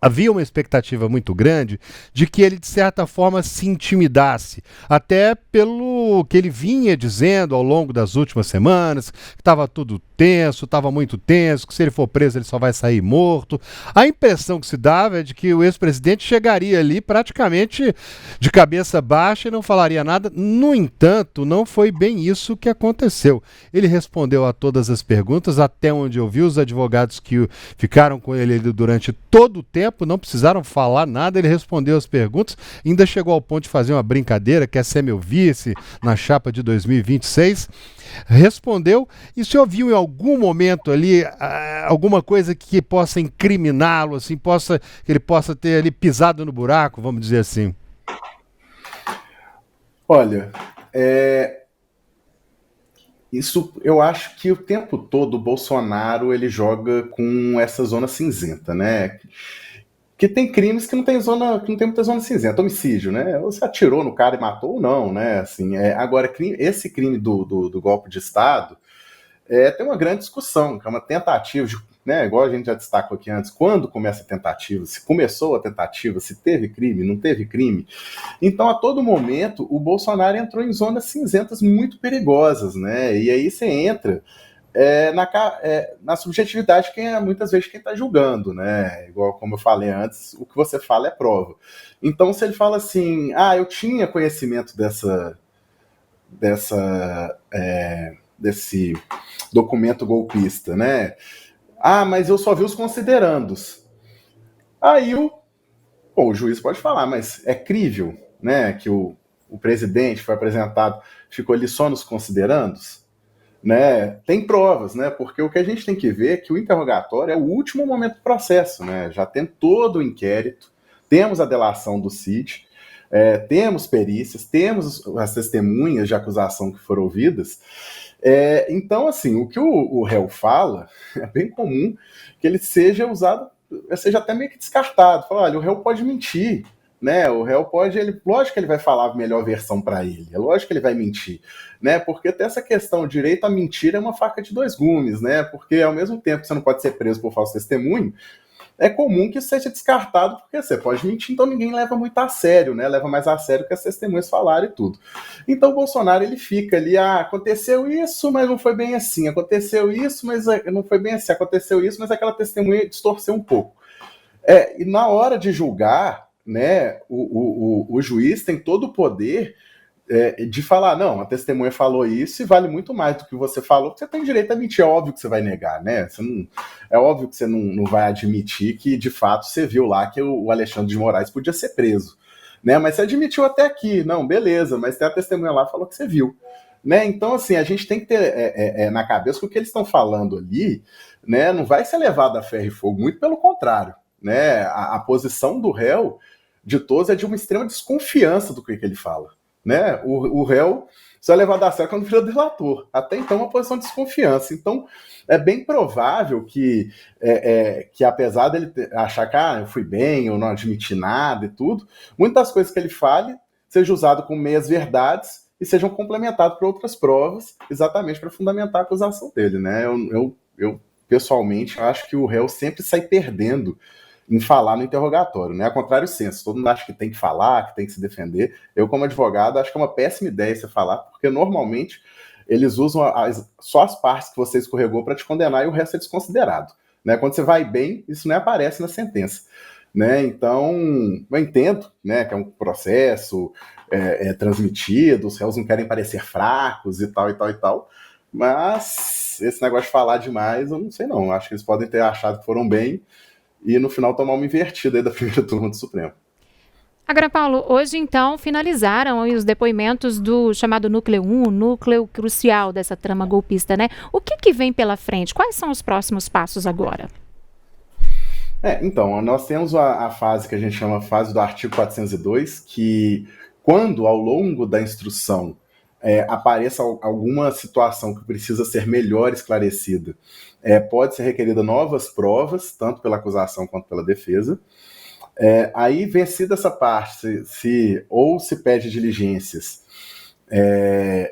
havia uma expectativa muito grande de que ele, de certa forma, se intimidasse, até pelo que ele vinha dizendo ao longo das últimas semanas, que estava tudo tenso, estava muito tenso, que se ele for preso ele só vai sair morto. A impressão que se dava é de que o ex-presidente chegaria ali praticamente de cabeça baixa e não falaria nada. No entanto, não foi bem isso que aconteceu. Ele respondeu a todas as perguntas, até onde eu vi, os advogados que ficaram com ele durante todo o tempo não precisaram falar nada, ele respondeu as perguntas, ainda chegou ao ponto de fazer uma brincadeira, quer ser meu vice na chapa de 2026, respondeu. E se ouviu em algum momento ali alguma coisa que possa incriminá-lo, assim, que ele possa ter ali pisado no buraco, vamos dizer assim? Olha, isso, eu acho que o tempo todo o Bolsonaro ele joga com essa zona cinzenta, né? Que tem crimes que não tem muita zona cinzenta. Homicídio, né? Você atirou no cara e matou ou não, né? Assim, agora, esse crime do golpe de Estado tem uma grande discussão, que é uma tentativa de, né? Igual a gente já destacou aqui antes, quando começa a tentativa, se começou a tentativa, se teve crime, não teve crime. Então, a todo momento, o Bolsonaro entrou em zonas cinzentas muito perigosas, né? E aí você entra na subjetividade muitas vezes quem está julgando, né? Igual como eu falei antes, o que você fala é prova. Então, se ele fala assim, eu tinha conhecimento desse documento golpista, né? Mas eu só vi os considerandos. Aí o juiz pode falar, mas é crível, né, que o presidente foi apresentado, ficou ali só nos considerandos? Né? Tem provas, né? Porque o que a gente tem que ver é que o interrogatório é o último momento do processo, né? Já tem todo o inquérito, temos a delação do Cid, temos perícias, temos as testemunhas de acusação que foram ouvidas. Então, assim, o que o réu fala é bem comum que ele seja usado, seja até meio que descartado. Fala, olha, o réu pode mentir, né? O réu pode, lógico que ele vai falar a melhor versão para ele, é lógico que ele vai mentir, né? Porque tem essa questão, o direito à mentira é uma faca de dois gumes, né? Porque ao mesmo tempo que você não pode ser preso por falso testemunho, é comum que isso seja descartado, porque você pode mentir, então ninguém leva muito a sério, né? Leva mais a sério que as testemunhas falaram e tudo. Então o Bolsonaro, ele fica ali, aconteceu isso, mas não foi bem assim, aconteceu isso, mas não foi bem assim, aconteceu isso, mas aquela testemunha distorceu um pouco. E na hora de julgar, né, o juiz tem todo o poder de falar, não, a testemunha falou isso e vale muito mais do que você falou, porque você tem direito a mentir, é óbvio que você vai negar, né? É óbvio que você não vai admitir que, de fato, você viu lá que o Alexandre de Moraes podia ser preso, né? Mas você admitiu até aqui, não, beleza, mas tem a testemunha lá que falou que você viu, né? Então, assim, a gente tem que ter na cabeça que o que eles estão falando ali, né, não vai ser levado a ferro e fogo, muito pelo contrário, né? A posição do réu, de todos, é de uma extrema desconfiança do que ele fala, né? O réu só é levado a sério quando vira delator. Até então, uma posição de desconfiança. Então, é bem provável que apesar dele achar que eu fui bem, eu não admiti nada e tudo, muitas coisas que ele fale sejam usadas como meias verdades e sejam complementadas por outras provas, exatamente para fundamentar a acusação dele, né? Eu pessoalmente, eu acho que o réu sempre sai perdendo em falar no interrogatório, né? Ao contrário senso, todo mundo acha que tem que falar, que tem que se defender. Eu, como advogado, acho que é uma péssima ideia você falar, porque normalmente eles usam só as partes que você escorregou para te condenar e o resto é desconsiderado, né? Quando você vai bem, isso não aparece na sentença, né? Então, eu entendo, né, que é um processo transmitido, os réus não querem parecer fracos e tal, e tal, e tal, mas esse negócio de falar demais, eu não sei não, acho que eles podem ter achado que foram bem e no final tomar uma invertida aí da primeira turma do Supremo. Agora, Paulo, hoje então finalizaram os depoimentos do chamado Núcleo 1, núcleo crucial dessa trama golpista, né? O que vem pela frente? Quais são os próximos passos agora? Então, nós temos a fase que a gente chama fase do artigo 402, que quando ao longo da instrução apareça alguma situação que precisa ser melhor esclarecida, pode ser requerida novas provas, tanto pela acusação quanto pela defesa. Aí, vencida essa parte, se pede diligências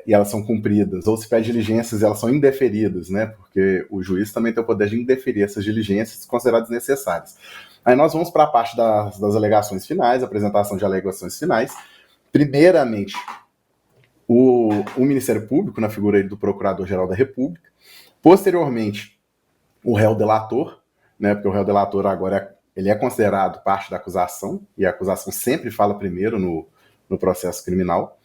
e elas são cumpridas, ou se pede diligências e elas são indeferidas, né? Porque o juiz também tem o poder de indeferir essas diligências consideradas necessárias. Aí nós vamos para a parte das alegações finais, apresentação de alegações finais. Primeiramente, o Ministério Público, na figura aí do Procurador-Geral da República. Posteriormente, o réu delator, né, porque o réu delator agora ele é considerado parte da acusação, e a acusação sempre fala primeiro no processo criminal.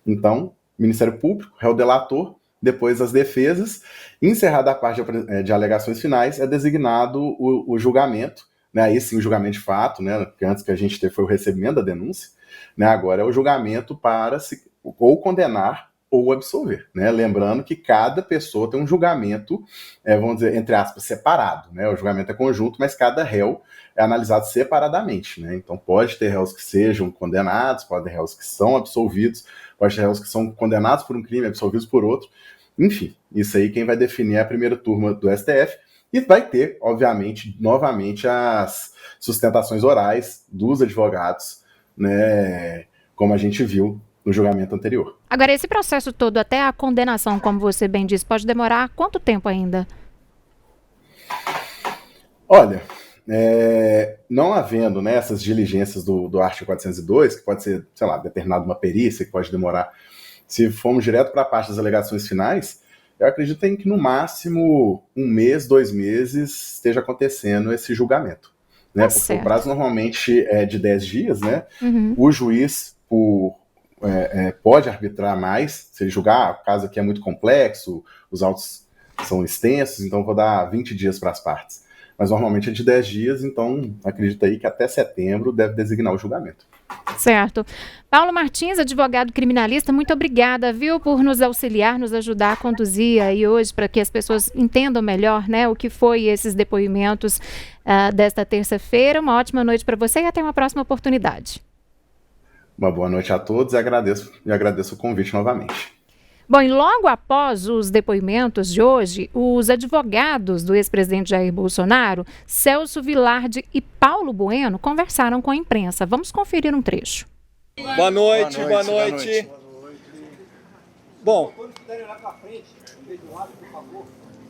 Então, Ministério Público, réu delator, depois as defesas. Encerrada a parte de alegações finais, é designado o julgamento, né, aí sim o julgamento de fato, né, porque antes que a gente teve foi o recebimento da denúncia, né, agora é o julgamento para se ou condenar ou absolver, né? Lembrando que cada pessoa tem um julgamento, vamos dizer, entre aspas, separado, né? O julgamento é conjunto, mas cada réu é analisado separadamente, né? Então pode ter réus que sejam condenados, pode ter réus que são absolvidos, pode ter réus que são condenados por um crime, absolvidos por outro, enfim, isso aí quem vai definir é a primeira turma do STF, e vai ter, obviamente, novamente as sustentações orais dos advogados, né? Como a gente viu no julgamento anterior. Agora, esse processo todo, até a condenação, como você bem disse, pode demorar quanto tempo ainda? Olha, não havendo, né, essas diligências do artigo 402, que pode ser, sei lá, determinada uma perícia, que pode demorar, se formos direto para a parte das alegações finais, eu acredito que no máximo 1 mês, 2 meses esteja acontecendo esse julgamento, né? Porque certo. O prazo normalmente é de 10 dias, né? Uhum. O juiz, pode arbitrar mais, se ele julgar, o caso aqui é muito complexo, os autos são extensos, então vou dar 20 dias para as partes. Mas normalmente é de 10 dias, então acredito aí que até setembro deve designar o julgamento. Certo. Paulo Martins, advogado criminalista, muito obrigada, viu, por nos auxiliar, nos ajudar a conduzir aí hoje, para que as pessoas entendam melhor, né, o que foi esses depoimentos desta terça-feira. Uma ótima noite para você e até uma próxima oportunidade. Uma boa noite a todos e agradeço o convite novamente. Bom, e logo após os depoimentos de hoje, os advogados do ex-presidente Jair Bolsonaro, Celso Vilardi e Paulo Bueno, conversaram com a imprensa. Vamos conferir um trecho. Boa noite. Bom,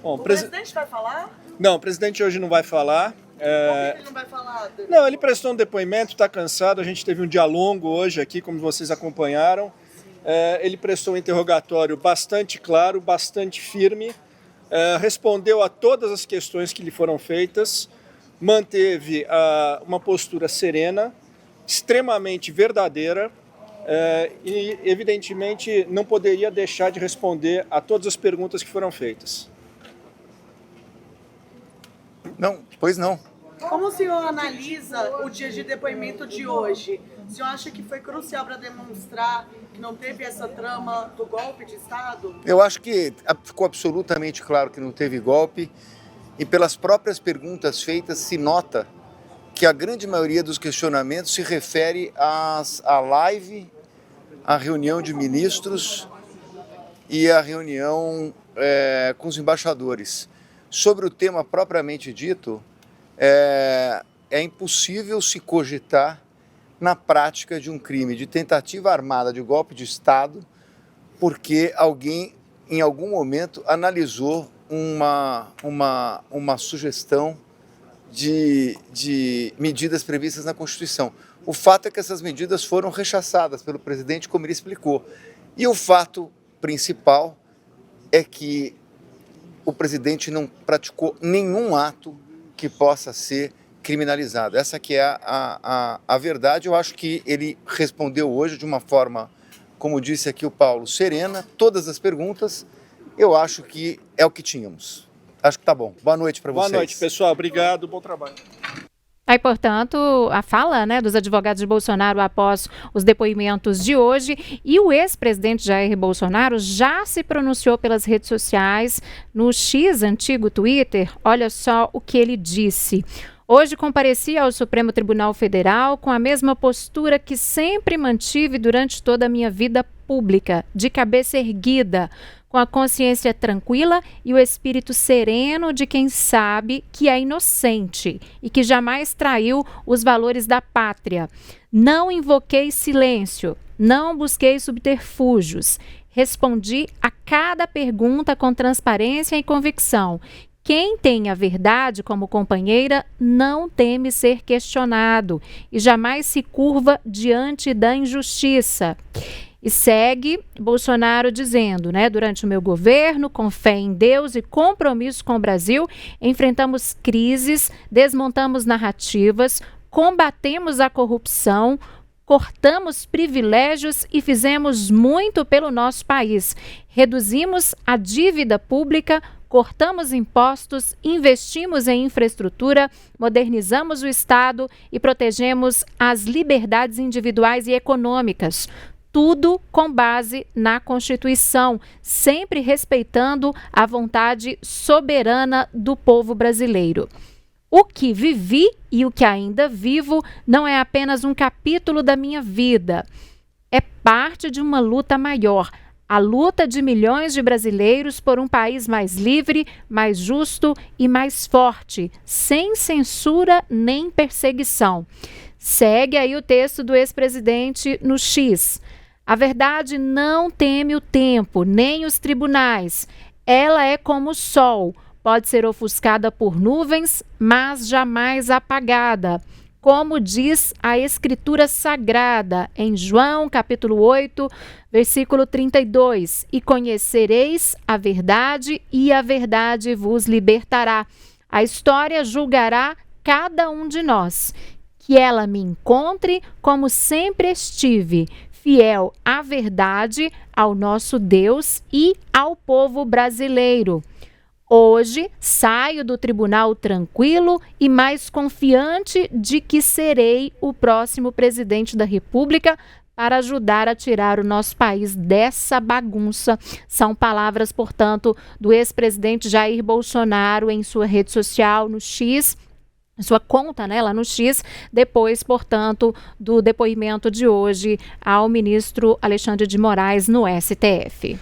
o presidente vai falar? Não, o presidente hoje não vai falar. Ele não vai falar? Não, ele prestou um depoimento, está cansado, a gente teve um dia longo hoje aqui, como vocês acompanharam. Ele prestou um interrogatório bastante claro, bastante firme, respondeu a todas as questões que lhe foram feitas, manteve uma postura serena, extremamente verdadeira e, evidentemente, não poderia deixar de responder a todas as perguntas que foram feitas. Não, pois não. Como o senhor analisa o dia de depoimento de hoje? O senhor acha que foi crucial para demonstrar que não teve essa trama do golpe de Estado? Eu acho que ficou absolutamente claro que não teve golpe e pelas próprias perguntas feitas se nota que a grande maioria dos questionamentos se refere à live, à reunião de ministros e à reunião com os embaixadores. Sobre o tema propriamente dito, é impossível se cogitar na prática de um crime de tentativa armada de golpe de Estado porque alguém, em algum momento, analisou uma sugestão de medidas previstas na Constituição. O fato é que essas medidas foram rechaçadas pelo presidente, como ele explicou. E o fato principal é que o presidente não praticou nenhum ato que possa ser criminalizado. Essa que é a verdade. Eu acho que ele respondeu hoje de uma forma, como disse aqui o Paulo, serena, todas as perguntas. Eu acho que é o que tínhamos. Acho que tá bom. Boa noite para vocês. Boa noite, pessoal. Obrigado, bom trabalho. Aí, portanto, a fala, né, dos advogados de Bolsonaro após os depoimentos de hoje. E o ex-presidente Jair Bolsonaro já se pronunciou pelas redes sociais, no X, antigo Twitter. Olha só o que ele disse. Hoje compareci ao Supremo Tribunal Federal com a mesma postura que sempre mantive durante toda a minha vida pública, de cabeça erguida, com a consciência tranquila e o espírito sereno de quem sabe que é inocente e que jamais traiu os valores da pátria. Não invoquei silêncio, não busquei subterfúgios. Respondi a cada pergunta com transparência e convicção. Quem tem a verdade como companheira não teme ser questionado e jamais se curva diante da injustiça. E segue Bolsonaro dizendo, né, durante o meu governo, com fé em Deus e compromisso com o Brasil, enfrentamos crises, desmontamos narrativas, combatemos a corrupção, cortamos privilégios e fizemos muito pelo nosso país. Reduzimos a dívida pública, cortamos impostos, investimos em infraestrutura, modernizamos o Estado e protegemos as liberdades individuais e econômicas. Tudo com base na Constituição, sempre respeitando a vontade soberana do povo brasileiro. O que vivi e o que ainda vivo não é apenas um capítulo da minha vida, é parte de uma luta maior. A luta de milhões de brasileiros por um país mais livre, mais justo e mais forte, sem censura nem perseguição. Segue aí o texto do ex-presidente no X. A verdade não teme o tempo, nem os tribunais. Ela é como o sol, pode ser ofuscada por nuvens, mas jamais apagada. Como diz a Escritura Sagrada, em João, capítulo 8, versículo 32, e conhecereis a verdade, e a verdade vos libertará. A história julgará cada um de nós. Que ela me encontre como sempre estive, fiel à verdade, ao nosso Deus e ao povo brasileiro. Hoje saio do tribunal tranquilo e mais confiante de que serei o próximo presidente da República para ajudar a tirar o nosso país dessa bagunça. São palavras, portanto, do ex-presidente Jair Bolsonaro em sua rede social, no X, sua conta, né, lá no X, depois, portanto, do depoimento de hoje ao ministro Alexandre de Moraes no STF.